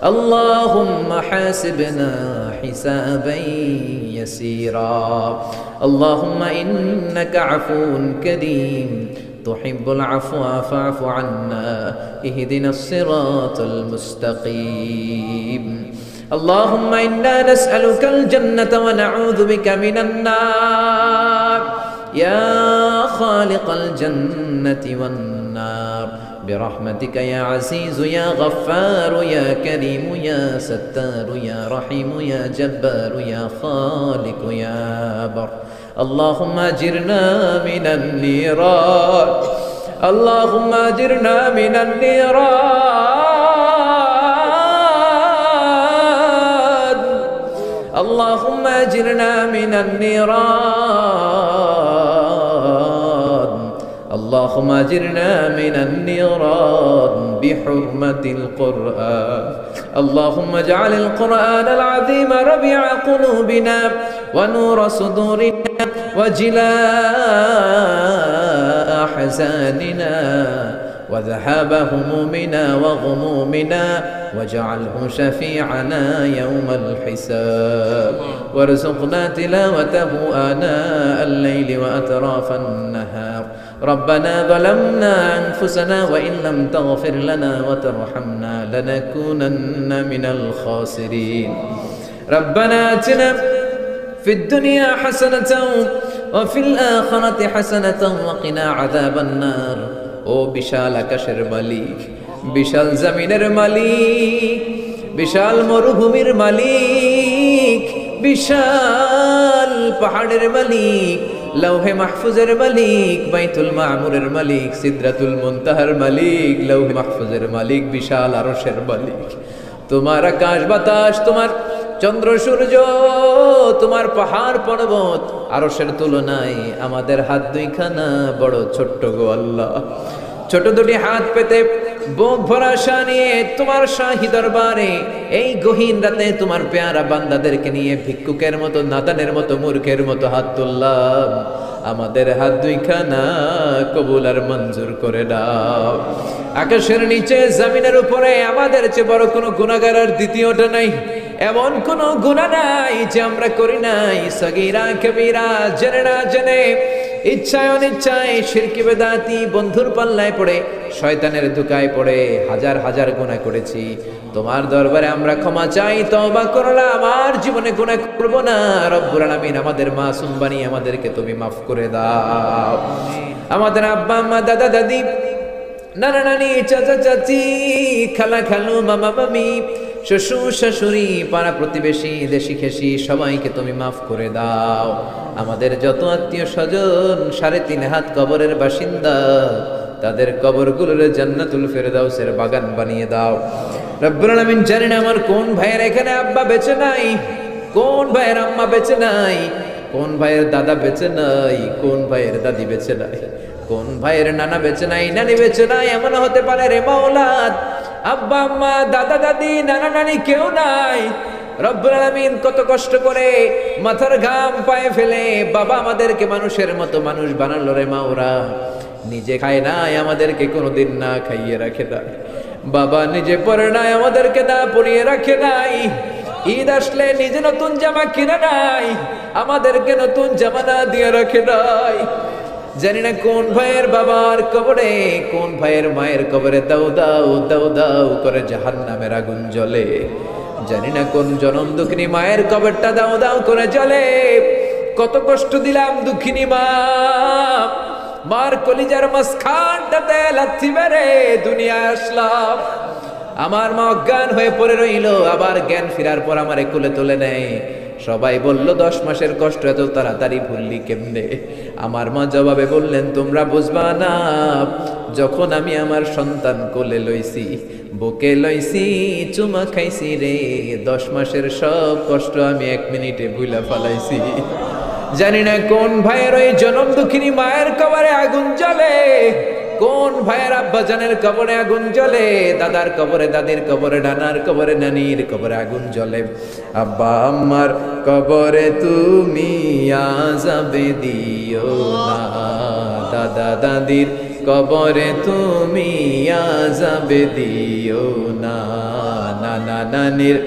اللهم حاسبنا حسابا يسيرا اللهم إنك عفو كريم تحب العفو فاعف عنا اهدنا الصراط المستقيم اللهم إنا نسألك الجنة ونعوذ بك من النار يا خالق الجنة والنار برحمتك يا عزيز يا غفار يا كريم يا ستار يا رحيم يا جبار يا خالق يا بر اللهم أجرنا من النيران اللهم أجرنا من النيران اللهم أجرنا من النيران اللهم أجرنا من النيران بحرمة القرآن اللهم اجعل القرآن العظيم ربيع قلوبنا ونور صدورنا وجلاء أحزاننا وذهاب همومنا وغمومنا واجعله شفيعنا يوم الحساب وارزقنا تلاوته آناء الليل وأطراف النهار ربنا ظلمنا أنفسنا وإن لم تغفر لنا وترحمنا لنكونن من الخاسرين ربنا آتنا في الدنيا حسنة وفي الآخرة حسنة وقنا عذاب النار ও বিশাল আকাশের মালিক বিশাল জমিনের মালিক বিশাল মরুভূমির মালিক বিশাল পাহাড়ের মালিক লৌহে মাহফুজের মালিক বাইতুল মামুরের মালিক সিদরাতুল মুনতাহার মালিক লৌহে মাহফুজের মালিক বিশাল আরশের মালিক তোমার আকাশ বাতাস তোমার চন্দ্র সূর্য তোমার পাহাড় পর্বত আরশের তুলনায় আমাদের হাত দুইখানা বড় ছোট্ট গো আল্লাহ ছোট দুটি হাত পেতে বুক ভরা আশা নিয়ে তোমার শাহী দরবারে এই গহীন রাতে তোমার পেয়ারা বান্দাদেরকে নিয়ে ভিক্ষুকের মতো নাদানের মতো মূর্খের মতো হাত তুললাম আমাদের হাত দুইখানা কবুল আর মঞ্জুর করে দাও আকাশের নিচে জমিনের উপরে আমাদের চেয়ে বড় কোনো গুনাহগার আর দ্বিতীয়টা নাই এমন কোন গুনাহ নাই যে আমরা করি নাই সগীরা কবিরা জেনে না জেনে ইচ্ছায় অনিচ্ছায় শিরকি বেদাতি বন্ধুর পাল্লায় পড়ে শয়তানের ধোঁকায় পড়ে হাজার হাজার গুনাহ করেছি তোমার দরবারে আমরা ক্ষমা চাই তওবা করলাম আর জীবনে গুনাহ করব না রব্বুল আলামিন আমাদের মাসুম বানিয়ে আমাদেরকে তুমি মাফ করে দাও আমাদের আব্বা আম্মা দাদা দাদি নানা নানি চাচা চাচি খালা খালু মামা মামি শ্বশুর শাশুড়ি পাড়া প্রতিবেশী দেশি খেসি সবাইকে তুমি মাফ করে দাও আমাদের যত আত্মীয় স্বজন 3.5 হাত কবরের বাসিন্দা তাদের কবরগুলোর জান্নাতুল ফেরদাউসের বাগান বানিয়ে দাও রব্বুল আলামিন জানেন আমার কোন ভাইয়ের এখানে আব্বা বেঁচে নাই কোন ভাইয়ের আম্মা বেঁচে নাই কোন ভাইয়ের দাদা বেঁচে নাই কোন ভাইয়ের দাদি বেঁচে নাই কোন ভাইয়ের নানা বেঁচে নাই নানি বেঁচে নাই এমন হতে পারে রে মাওলা আব্বা আম্মা দাদা দাদি নানা নানি কেউ নাই রব্বুল আলামিন কত কষ্ট করে মাথার ঘাম পায়ে ফেলে বাবা আমাদেরকে মানুষের মতো মানুষ বানালো রে মাওরা নিজে খায় নাই আমাদেরকে কোনোদিন না খাইয়ে রাখে নাই বাবা নিজে পরে নাই আমাদেরকে না পরিয়ে রাখে নাই ঈদ আসলে নিজে নতুন জামা কিনে নাই আমাদেরকে নতুন জামা না দিয়ে রাখে নাই জানি না কোন ভাইয়ের বাবার কবরে কোন ভাইয়ের মায়ের কবরে দাও দাও দাও দাও করে জাহান্নামের আগুন জ্বলে জানি না কোন জনম দুঃখিনী মায়ের কবরটা দাও দাও করে জ্বলে কত কষ্ট দিলাম দুঃখিনী মা মার কলিজার মাঝখানটাতে লাথি মেরে দুনিয়ায় আসলাম আমার মা অজ্ঞান হয়ে পড়ে রইল আবার জ্ঞান ফেরার পর আমারে কোলে তুলে নেয় সবাই বলল 10 মাসের কষ্ট এত তাড়াতাড়ি ভুললি কেমনে আমার মা জবাবে বললেন তোমরা বুঝবা না যখন আমি আমার সন্তান কোলে লইছি বুকে লইছি চুমা খাইছি রে 10 মাসের সব কষ্ট আমি 1 মিনিটে ভুলা ফেলাইছি জানি না কোন ভাইয়ের ওই জনম দুঃখিনী মায়ের কবরে আগুন জ্বলে কোন ভাইয়ের আব্বাজানের কবরে আগুন জ্বলে দাদার কবরে দাদির কবরে নানার কবরে নানির কবরে আগুন জ্বলে আব্বা আম্মার কবরে তুমি আযাবে দিও না দাদা দাদির কবরে তুমি আযাবে দিও না জানানির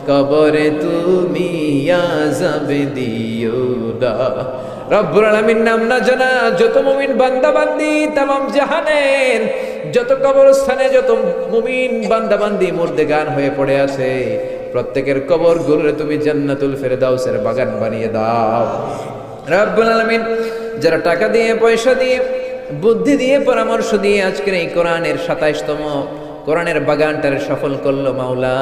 কবরে তুমি আযাব দিও না। রব্বুল আলামিন নাম না জানা যত মুমিন বান্দা বান্দি তামাম জাহানের যত কবরস্থানে যত মুমিন বান্দা বান্দি মুর্দেগান হয়ে পড়ে আছে, প্রত্যেকের কবর গুলোরে তুমি জান্নাতুল ফেরদাউসের বাগান বানিয়ে দাও। রব্বুল আলামিন যারা টাকা দিয়ে পয়সা দিয়ে বুদ্ধি দিয়ে পরামর্শ দিয়ে আজকের এই কোরআনের 27তম কোরআনের বাগানটারে সফল করলো মাওলা,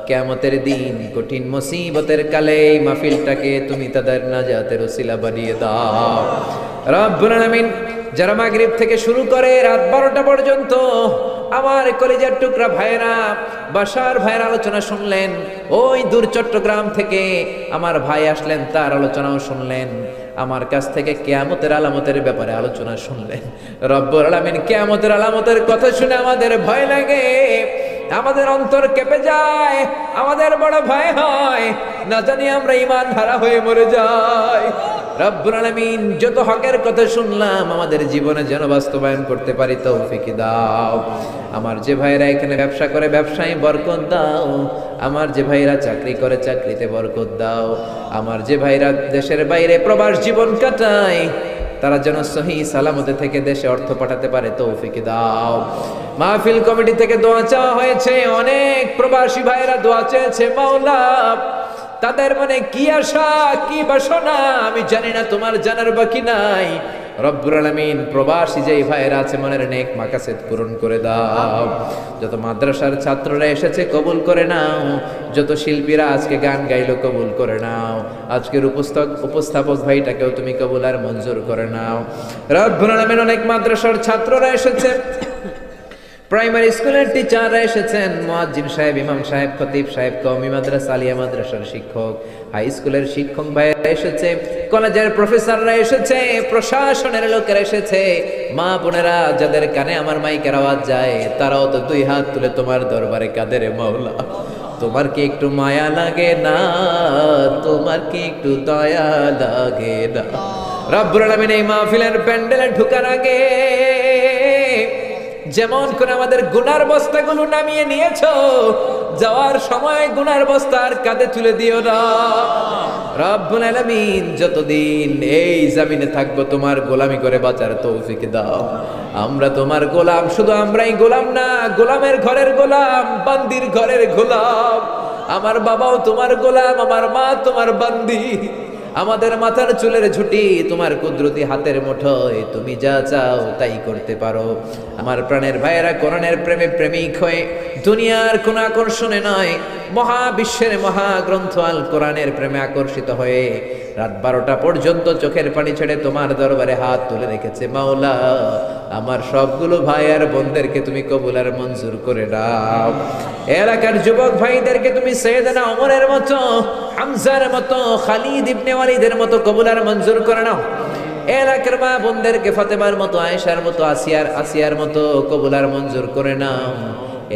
কিয়ামতের দিন কঠিন মুসিবতের কালে এই মাহফিলটাকে তুমি তাদের নাজাতের ওসিলা বানিয়ে দাও। রব্বুল আলামিন যারা মাগরিব থেকে শুরু করে রাত 12টা পর্যন্ত আমার কলিজার টুকরা ভাইরা বাসার ভাইয়ের আলোচনা শুনলেন, ওই দূর চট্টগ্রাম থেকে আমার ভাই আসলেন তার আলোচনাও শুনলেন, আমার কাছ থেকে কিয়ামতের আলামতের ব্যাপারে আলোচনা শুনলেন। রব্বুল আলামিন কিয়ামতের আলামতের কথা শুনে আমাদের ভয় লাগে, আমাদের অন্তর কেঁপে যায়, আমাদের বড় ভয় হয়, না জানি আমরা ঈমান হারা হয়ে মরে যাই। রব্বুল আলামিন যত হকের কথা শুনলাম আমাদের জীবনে যেন বাস্তবায়ন করতে পারি তৌফিক দাও। আমার যে ভাইরা এখানে ব্যবসা করে ব্যবসায় বরকত দাও, আমার যে ভাইরা চাকরি করে চাকরিতে বরকত দাও, আমার যে ভাইরা দেশের বাইরে প্রবাস জীবন কাটায় তারা যেন সহি সালামতে থেকে দেশে অর্থ পাঠাতে পারে তৌফিক দাও। মাহফিল কমিটি থেকে দোয়া চাওয়া হয়েছে, অনেক প্রবাসী ভাইরা দোয়া চেয়েছে মাওলা, তাদের মনে কি আশা কি বাসনা আমি জানি না, তোমার জানার বাকি নাই। রব্বুল আলামিন প্রবাসী যেই ভাইরা আছে মনের নেক মাকাসেদ পূরণ করে দাও। যত মাদ্রাসার ছাত্ররা এসেছে কবুল করে নাও, যত শিল্পীরা আজকে গান গাইলো কবুল করে নাও, আজকের উপস্থাপক ভাইটাকেও তুমি কবুল আর মঞ্জুর করে নাও। রব্বুল আলামিন অনেক মাদ্রাসার ছাত্ররা এসেছে, প্রাইমারি স্কুলের টিচাররা এসেছেন, মুয়াজ্জিন সাহেব, ইমাম সাহেব, খতিব সাহেব, কওমি মাদ্রাসা, আলিয়া মাদ্রাসার শিক্ষক, হাই স্কুলের শিক্ষক ভাইরা এসেছে, কলেজের প্রফেসররা এসেছে, প্রশাসনের লোকেরা এসেছে, মা বোনেরা যাদের কানে আমার মাইকের আওয়াজ যায় তারাও তো দুই হাত তুলে তোমার দরবারে কাঁদে রে মাওলা। তোমার কি একটু মায়া লাগে না? তোমার কি একটু দয়া লাগে না? রব্বুল আলামিন এই মাহফিলের প্যান্ডেলে ঢোকার আগে যেমন করে আমাদের গুনার বস্তাগুলো নামিয়ে নিয়েছো, যাওয়ার সময় গুনার বস্তা আর কাঁধে তুলে দিও না। রব্বুল আলামিন যতদিন এই জমিনে থাকবো তোমার গোলামি করে বাঁচার তৌফিক দাও। আমরা তোমার গোলাম, শুধু আমরাই গোলাম না, গোলামের ঘরের গোলাম, বান্দির ঘরের গোলাম। আমার বাবাও তোমার গোলাম, আমার মা তোমার বান্দি, আমাদের মাথার চুলের ঝুঁটি তোমার কুদরতি হাতের মুঠোয়, তুমি যা চাও তাই করতে পারো। আমার প্রাণের ভাইয়েরা কোরআনের প্রেমে প্রেমিক হয়ে দুনিয়ার কোন আকর্ষণে নয়, মহাবিশ্বের মহাগ্রন্থ আল কোরআনের প্রেমে আকর্ষিত হয়ে রাত 12টা পর্যন্ত চোখের পানি ছেড়ে তোমার দরবারে হাত তুলে রেখেছে মাওলা। আমার সবগুলো ভাই আর বোনদেরকে তুমি কবুল আর মঞ্জুর করে দাও। এলাকার যুবক ভাইদেরকে তুমি সাইয়েদনা ওমরের মতো, হামজার মতো, খালিদ ইবনে ওয়ালিদের মতো কবুল আর মঞ্জুর করে নাও। এলাকার মা বোনদেরকে ফাতেমার মতো, আয়েশার মতো, আসিয়ার মতো কবুল আর মঞ্জুর করে নাও।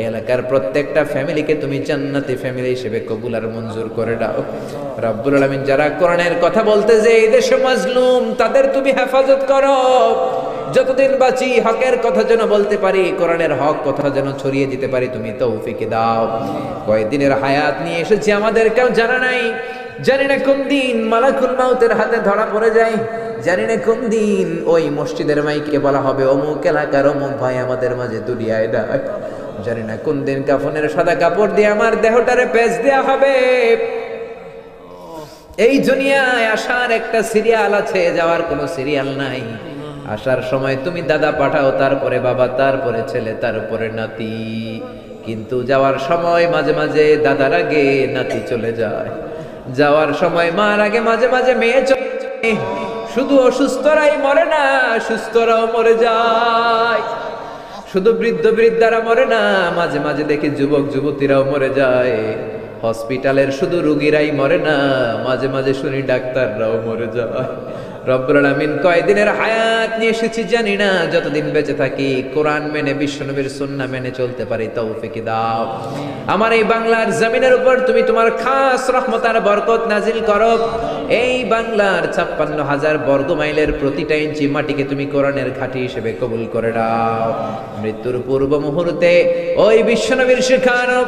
এলাকার প্রত্যেকটা ফ্যামিলিকে তুমি জান্নাতি ফ্যামিলি হিসেবে কবুল আর মঞ্জুর করে দাও। রব্বুল আলামিন যারা কোরআনের কথা বলতে যে এই দেশে মাজলুম তাদের তুমি হেফাজত করো। যতদিন বাঁচি হকের কথা যেন বলতে পারি, কোরআনের হক কথা যেন ছড়িয়ে দিতে পারি তুমি তৌফিক দাও। কয়েকদিনের হায়াত নিয়ে এসেছি, আমাদের কেউ জানা নাই, জানি না কোন দিন মালাকুল মাউতের হাতে ধরা পড়ে যায়, জানি না কোন দিন ওই মসজিদের মাইকে বলা হবে অমুক এলাকার অমুক ভাই আমাদের মাঝে দুনিয়ায় ডাক, জানি না কোন দিন কাফনের সাদা কাপড় দিয়ে আমার দেহটারে পেঁচ দেয়া হবে। এই দুনিয়ায় আসার একটা সিরিয়াল আছে, যাওয়ার কোনো সিরিয়াল নাই। আসার সময় তুমি দাদা পাঠাও, তারপরে বাবা, তারপরে ছেলে, তারপরে নাতি, কিন্তু যাওয়ার সময় মাঝে মাঝে দাদার আগে নাতি চলে যায়, যাওয়ার সময় মার আগে মাঝে মাঝে মেয়ে চলে যায়। শুধু অসুস্থরাই মরে না, সুস্থরাও মরে যায়। শুধু বৃদ্ধ বৃদ্ধারা মরে না, মাঝে মাঝে দেখি যুবক যুবতীরাও মরে যায়। হসপিটালের শুধু রোগীরাই মরে না, মাঝে মাঝে শুনি ডাক্তাররাও মরে যায়। রব্বুল আলামিন কয়দিনের হায়াত নিয়ে এসেছি জানি না, যতদিন বেঁচে থাকি কোরআন মেনে বিশ্বনবীর সুন্নাহ মেনে চলতে পারি তৌফিক দাও। আমার এই বাংলার জমিনের উপর তুমি তোমার খাস রহমত আর বরকত নাজিল করো। এই বাংলার 56,000 বর্গ মাইলের প্রতিটা ইঞ্চি মাটিকে তুমি কোরআনের ঘাঁটি হিসেবে কবুল করে দাও। মৃত্যুর পূর্ব মুহূর্তে ওই বিশ্বনবীর শিখানো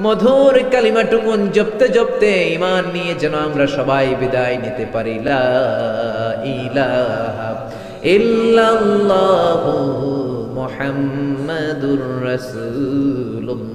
মধুর কালিমাটুকুন জপতে জপতে ঈমান নিয়ে যেন আমরা সবাই বিদায় নিতে পারি। লা ইলাহা ইল্লাল্লাহু মুহাম্মাদুর রাসূলুল্লাহ।